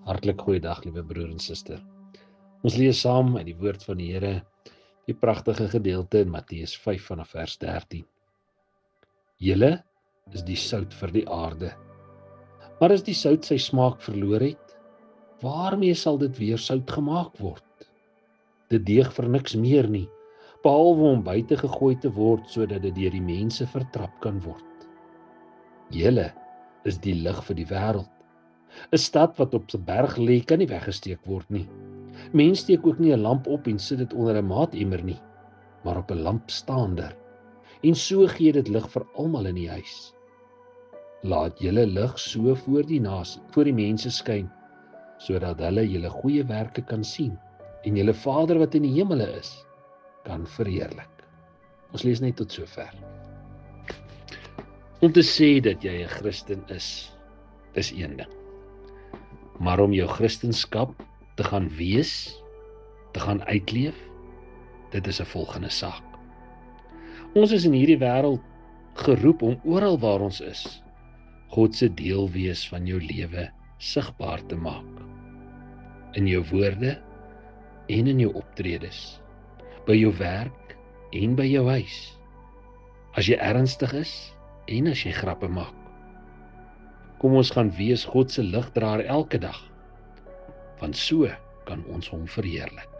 Hartlik goeiedag, liewe broer en suster. Ons lees saam uit die woord van die Here, die pragtige gedeelte in Matteus 5 vanaf vers 13. Julle is die sout vir die aarde. Maar as die sout sy smaak verloor het, waarmee sal dit weer sout gemaak word? Dit deeg vir niks meer nie, behalwe om buite gegooi te word, sodat dit deur die mense vertrap kan word. Julle is die lig vir die wêreld. 'n Stad wat op 'n berg lê, kan nie weggesteek word nie. Mens steek ook nie 'n lamp op en sit dit onder 'n maatemmer nie, maar op 'n lampstaander. En so gee dit lig vir almal in die huis. Laat julle lig so voor die mense skyn, sodat hulle julle goeie werke kan sien en julle Vader wat in die hemele is, kan verheerlik. Ons lees net tot sover. Om te sê dat jy 'n Christen is een ding. Maar om jou Christenskap te gaan wees, te gaan uitleef, dit is 'n volgende saak. Ons is in hierdie wêreld geroep om oral waar ons is, God se deel wees van jou lewe sigbaar te maak. In jou woorde en in jou optredes, by jou werk en by jou huis, as jy ernstig is en as jy grappe maak. Kom ons gaan wees God se ligdraer elke dag, want so kan ons hom verheerlik.